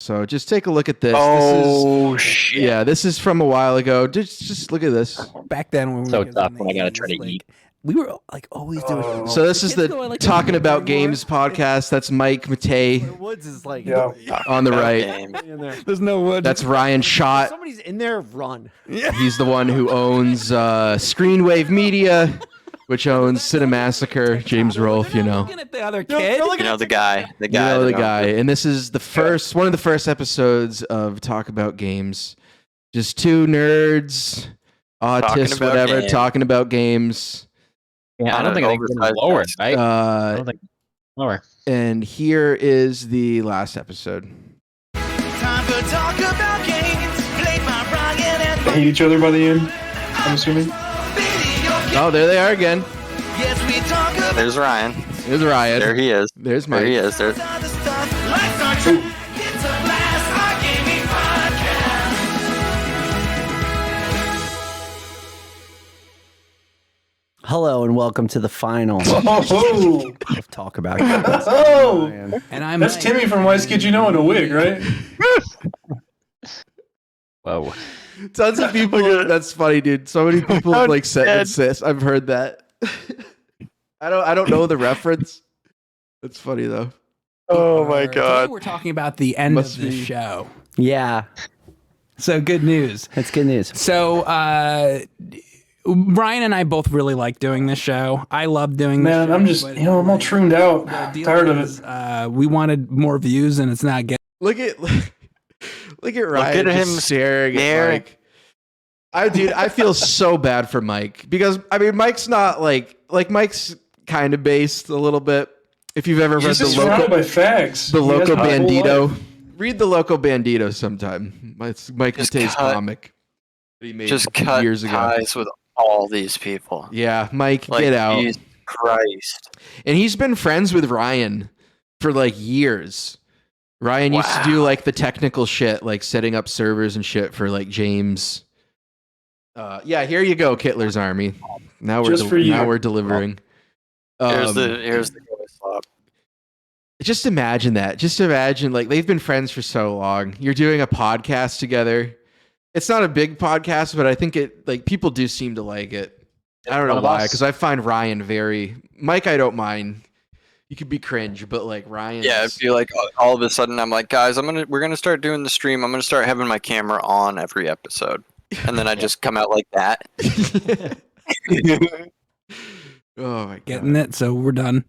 So just take a look at this. Shit. Yeah, this is from a while ago. Just look at this. Back then when we So were kids tough in when I the gotta try 80s, to eat. we were like always doing. So this is the Kids don't like Talking to About anymore. Games podcast. That's Mike Matei Woods is like on the right. In there. There's no wood. That's Ryan If Schott. somebody's in there, run. He's the one who owns Screenwave Media, which owns Cinemassacre. James Rolfe, you know. Looking at the other kid. You know the guy. You know the guy. And this is the first one of the first episodes of Talk About Games. Just two nerds, autists, whatever, talking about games. Yeah, I don't think I can go lower, right? I don't think lower. And here is the last episode. Time for Talk About Games, played by Ryan and They hate each other by the end, I'm assuming. Oh, there they are again. Yes, we talk about There's Ryan. There's Ryan. There he is. There's Mike. There he is. There's other stuff. Life's our true. It's a blast, our gaming podcast. Hello and welcome to the final Oh, of Talk About Games. oh. And I'm That's Mike. Timmy from Why Skid You Know in a wig, right? whoa. Tons of people. That's funny, dude. So many people like said this. I've heard that. I don't know the reference. That's funny though. Oh my Today god. we're talking about the end Must of the be. show. Yeah, So good news. that's good news. So Ryan and I both really like doing this show. I love doing this Man, show, I'm just, but I'm all tuned out. the deal Tired of is, it. we wanted more views and it's not getting. Look at Ryan at him just staring at staring. Mike. I feel so bad for Mike because I mean Mike's not like Mike's kind of based a little bit. If you've ever read He's just the surrounded local by facts. the He has Loco my whole Bandito, life. read the Loco Bandito sometime. It's Mike Just Matei's cut- comic that he made Just cut years ago. ties with all these people. Yeah, Mike, Like, get out. Jesus Christ. And he's been friends with Ryan for like years. Ryan used to do like the technical shit, like setting up servers and shit for like James. Yeah, here you go, Kittler's Army. Now we're Just for you. now we're delivering. Here's the slop. Just imagine that. Just imagine like they've been friends for so long. You're doing a podcast together. It's not a big podcast, but I think it like people do seem to like it. I don't know One of why, us. because I find Ryan very Mike. I don't mind. You could be cringe, but like Ryan. Yeah, I feel like all of a sudden I'm like, guys, we're gonna start doing the stream. I'm gonna start having my camera on every episode, and then I just come out like that. Oh my god. Getting it, so we're done.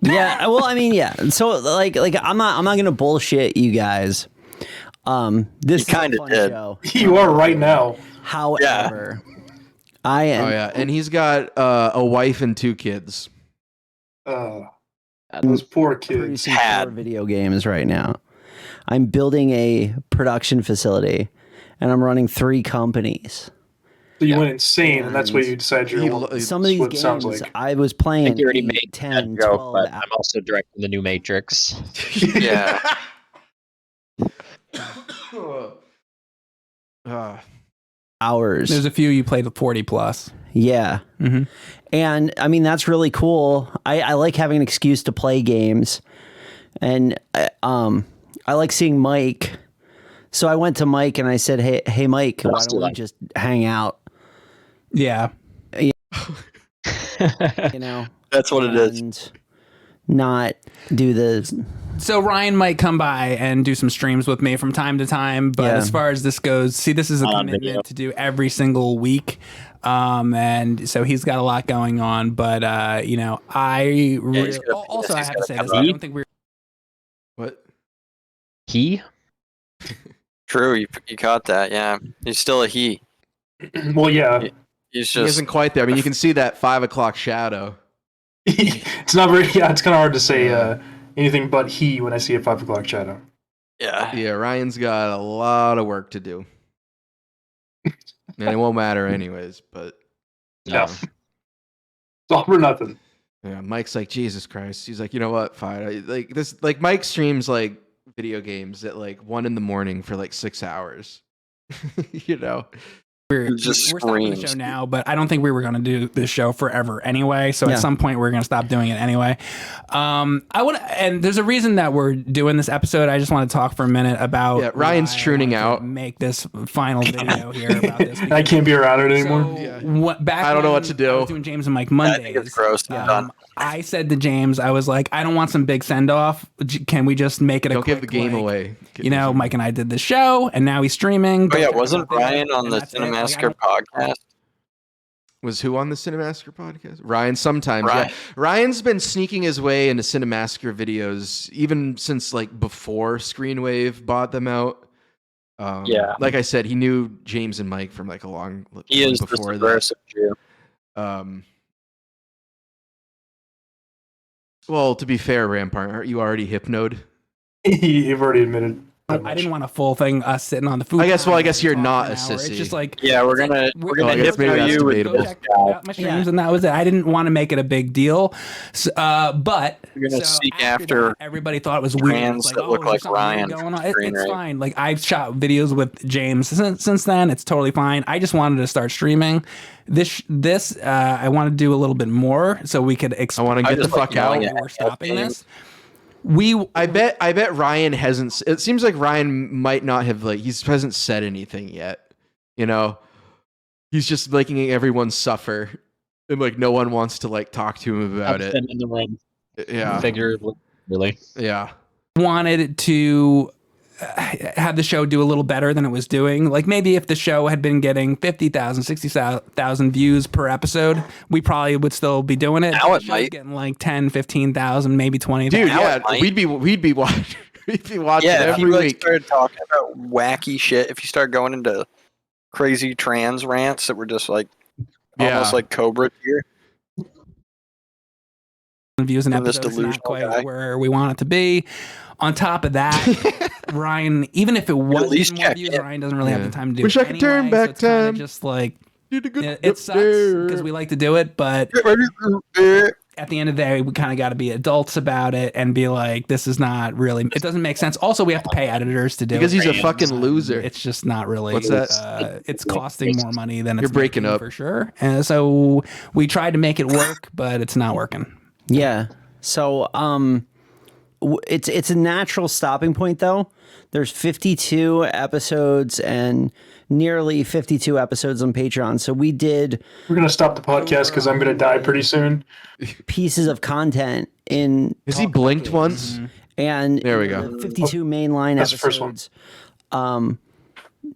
Yeah, well, I mean, yeah. So like I'm not gonna bullshit you guys. This is a kinda fun did. show. You are right now. However, I am Oh yeah, and he's got a wife and two kids. Those poor kids. producing Had. 4 video games right now. I'm building a production facility, and I'm running 3 companies. So you went insane, and that's what you decided He you're lo- Some of these what it sounds games like. I was playing I think you already 8, made 10, that joke, 12 but hours. I'm also directing the new Matrix. Yeah. hours. There's a few you played with 40 plus. Yeah. Mhm. And I mean, that's really cool. I like having an excuse to play games. And I like seeing Mike. So I went to Mike and I said, hey Mike, why don't we just hang out? Yeah. You know? That's what it is. And not do the So Ryan might come by and do some streams with me from time to time, but Yeah. as far as this goes, see, this is a On video. commitment to do every single week. And so he's got a lot going on, but you know, I really, he's gotta- also I he's have to gotta say come this. I up. don't think we're What? He? True, you caught that, yeah. He's still a he. Well, yeah. He's He just isn't quite there. I mean, you can see that 5 o'clock shadow. It's not very. Yeah, it's kind of hard to say anything but he when I see a 5 o'clock shadow. yeah. Yeah, Ryan's got a lot of work to do. And it won't matter anyways, but Yeah. It's all for nothing. yeah, Mike's like, Jesus Christ. He's like, you know what? Fine. Like Mike streams like video games at like 1 a.m. for like 6 hours. You know? we're just stopping the show screams. now, but I don't think we were going to do this show forever anyway. So Yeah. at some point we're going to stop doing it anyway. And there's a reason that we're doing this episode. I just want to talk for a minute about Ryan's why I tuning wanted to out. Make this final video here about this. I can't be around it anymore. Back I don't know when what to do. I was doing James and Mike I Mondays. think it's gross. I'm done. I said to James, I was like, I don't want some big send off. Can we just make it a Don't give quick, the game like, away. You know, Mike and I did the show, and now he's streaming. Oh yeah, Don't wasn't talk about Ryan that, on and the that's it. Like, I Cinemasker don't- podcast? Was who on the Cinemasker podcast? Ryan sometimes. Ryan. Yeah. Ryan's been sneaking his way into Cinemasker videos even since like before Screenwave bought them out. Yeah. Like I said, he knew James and Mike from like a long He is the before that. subversive Jew. Well, to be fair, Rampart, aren't you already hypnoed? You've already admitted. that I much. didn't want a full thing us sitting on the food. I guess- well, I guess you're talking not for a an hour. sissy. It's just like Yeah, we're it's gonna like, we're Oh, I gonna guess maybe hypno that's you with debatable. Go check out my streams, and that was it. I didn't want to make it a big deal, but You're gonna so seek after after that, everybody thought it was weird. trans It's that look is there like something weird Ryan going on? from Screen It's Rant. fine. Like I've shot videos with James since then. It's totally fine. I just wanted to start streaming. This I want to do a little bit more so we could. I want to get the just like fuck out. yelling at We're stopping James. this. I bet Ryan hasn't. It seems like Ryan might not have hasn't said anything yet. You know, he's just making everyone suffer, and like no one wants to like talk to him about I've it. been in the ring, Yeah, figuratively, really. yeah. Wanted to have the show do a little better than it was doing. Like maybe if the show had been getting 50,000, 60,000 views per episode, we probably would still be doing it. Now The it show's might. getting like 10, 15,000, maybe 20. Dude, Now yeah, it might. we'd be watching. We'd be watching Yeah, if every you like week. started talking about wacky shit, if you start going into crazy trans rants that were just like almost Yeah. like Cobra tier. views an From this episode is not delusional quite guy. where we want it to be. On top of that, Ryan, even if it was least more check views, it. Ryan doesn't really have Yeah. the time to do Wish it I could turn anyway, back so it's kinda time. just like Did a good it sucks there. because we like to do it, but at the end of the day, we kind of got to be adults about it and be like, this is not really, it doesn't make sense. Also, we have to pay editors to do Because it. he's a fucking loser. It's just not really, What's that? it's costing more money than it's You're breaking making up. for sure. And so we tried to make it work, but it's not working. Yeah. So it's a natural stopping point though. There's 52 episodes and nearly 52 episodes on Patreon. So we did We're gonna stop the podcast because I'm gonna die pretty soon. pieces of content in Has he blinked once? and There we go. the 52 mainline That's the first one. episodes.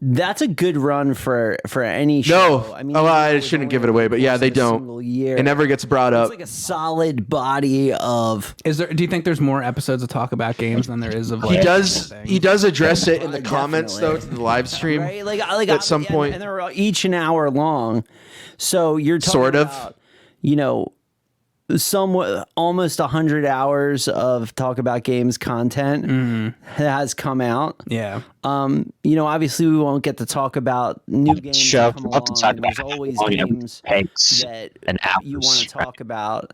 That's a good run for any show. No. I mean, Oh, I it was shouldn't only give it away, but yeah, once they in a don't. single year. It never gets brought It's up. like a solid body of Is there? Do you think there's more episodes of Talk About Games than there is of like? He does. He does address it in the Definitely. comments though to the live stream. right? Like at some and- point. and they're each an hour long. So you're talking Sort of. about, you know, somewhat almost 100 hours of Talk About Games content has come out. Yeah. You know, obviously we won't get to talk about new games Show. that come I'll have to along. talk and There's about always how long games it takes that an hour. you want to talk about.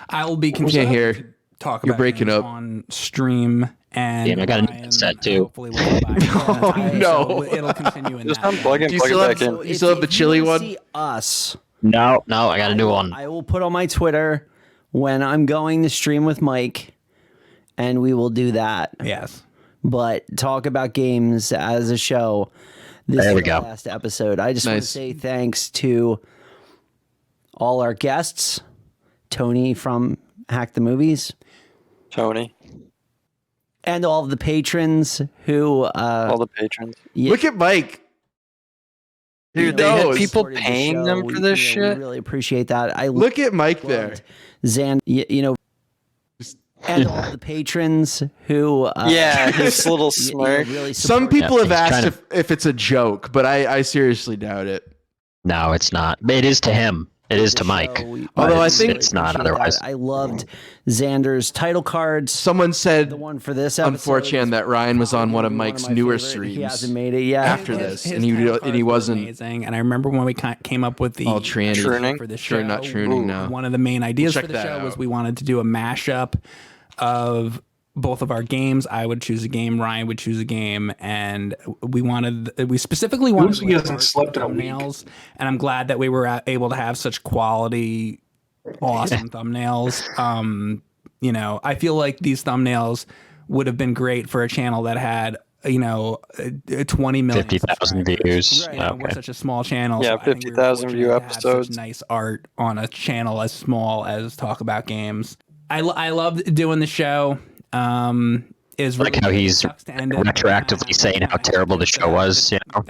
I will be Can't continuing hear. to talk You're about breaking games up. on stream and Damn, I got a new Ryan headset, too. hopefully will go back to Oh, that. no. So it'll continue in Just that. unplug and Do you plug still it have back in. some- You still have the chili wanna one? See us. No, I got a new one. I will put on my Twitter when I'm going to stream with Mike, and we will do that. Yes. But Talk About Games as a show. This There is we the go. last episode. I just want to Nice. say thanks to all our guests, Tony from Hack the Movies, Tony, and all of the patrons who all the patrons. Look at Mike. Dude, He they had knows. people supported the paying show. them for this We shit. really appreciate that. I Look at Mike there. loved you know, and all the patrons who Yeah, his little you know, smirk. really Some support people Yeah, have he's asked trying if it's a joke, but I seriously doubt it. No, it's not. It is to him. It is to the Mike. show. We Although I really think- it's not appreciate that. otherwise. I loved Xander's title cards. Someone The said one for this episode. unfortunate that Ryan was on one of Probably Mike's my newer favorite. streams. He hasn't made it yet. After this, and he title and he cards were wasn't amazing. And I remember when we came up with the all tranny. Churning. for the Sure, show. not churning now. One of the main ideas Check for the that show was out. we wanted to do a mashup of both of our games. I would choose a game, Ryan would choose a game, and we specifically wanted He hasn't slept in a week. thumbnails, and I'm glad that we were able to have such quality, awesome thumbnails. You know, I feel like these thumbnails would have been great for a channel that had 20 million 50,000 views. You know, we're Okay. such a small channel. Yeah, so I think we were 50,000 view fortunate to have such episodes. nice art on a channel as small as Talk About Games. I love doing the show. Is Like really how he's sucks to end it. retroactively saying how terrible the show was, you know?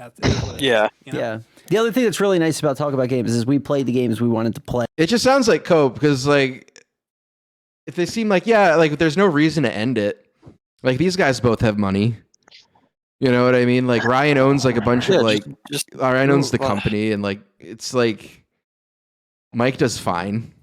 Yeah. You know? Yeah. The other thing that's really nice about Talk About Games is we played the games we wanted to play. It just sounds like Cope because like if they seem like like there's no reason to end it. Like these guys both have money. You know what I mean? Like Ryan owns like a bunch Yeah, of like just Ryan owns the well, company and like it's like Mike does fine.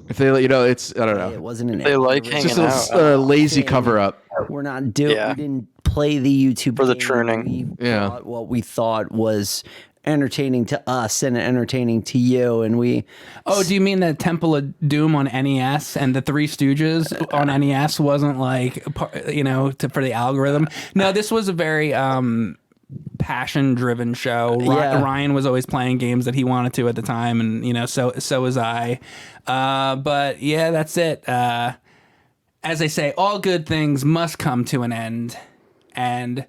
If they it's I don't know. It wasn't an They like It's just hanging a out. lazy Okay. cover up. We're not doing. Yeah. We didn't play the YouTube For the game. churning. We Yeah. brought what we thought was entertaining to us and entertaining to you, and we. Oh, do you mean the Temple of Doom on NES and the Three Stooges on NES wasn't like, for the algorithm? No, this was a very passion-driven show. Yeah. Ryan was always playing games that he wanted to at the time, and so was I. But yeah, that's it. As I say, all good things must come to an end, and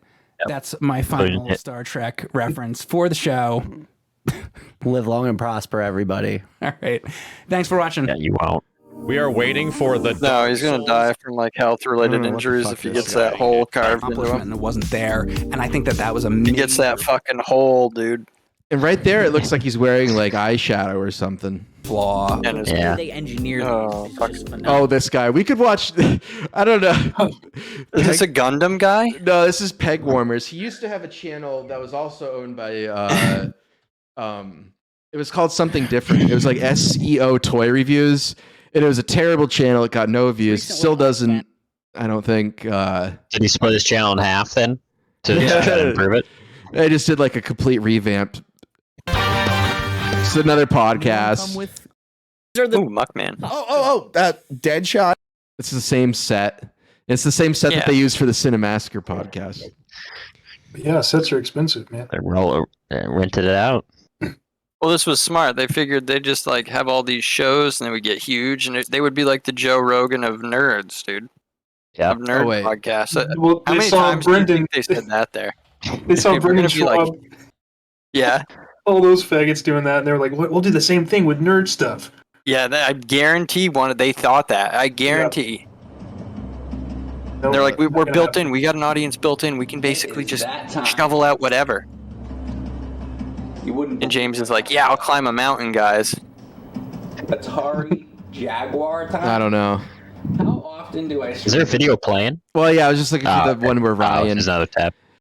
that's my final Star Trek reference for the show. Live long and prosper, everybody. All right, thanks for watching. Yeah, you won't. We are waiting for the. No, he's gonna die from like health-related what the injuries fuck if he this gets that hole carved into Accomplishment him. and it wasn't there, and I think that was a. He gets that fucking hole, dude. And right there it looks like he's wearing like eyeshadow or something. flaw. And his Yeah. They engineer these. Oh, It's fuck. just phenomenal. Oh, this guy. We could watch I don't know. Is this a Gundam guy? No, this is Peg Warmers. He used to have a channel that was also owned by it was called something different. It was like SEO toy reviews. And it was a terrible channel. It got no views. Recently Still on doesn't I don't think Did he split his channel in half then to Yeah. try to improve it? I just did like a complete revamp. It's another podcast. These are the Ooh, Muckman. That Deadshot. It's the same set. It's the same set that Yeah. they use for the Cinemassacre podcast. Yeah, sets are expensive, man. They rented it out. Well, this was smart. They figured they'd just like have all these shows and they would get huge, and they would be like the Joe Rogan of nerds, dude. Yeah. Of nerd wait. podcasts. Well, How they many saw times do you Brendan. think they said that there? They saw We're Brendan gonna be like- Schwab, Yeah, all those faggots doing that, and they were like, "We'll do the same thing with nerd stuff." yeah. I guarantee they thought that. I guarantee. No, They're like, we're not gonna built happen. in. We got an audience built in. We can basically just shovel out whatever. And James is like, yeah, I'll climb a mountain, guys. Atari Jaguar time. I don't know. How often do I? Is there a video playing? Well, yeah, I was just looking for the okay. one where Oh, Ryan. there's another tab.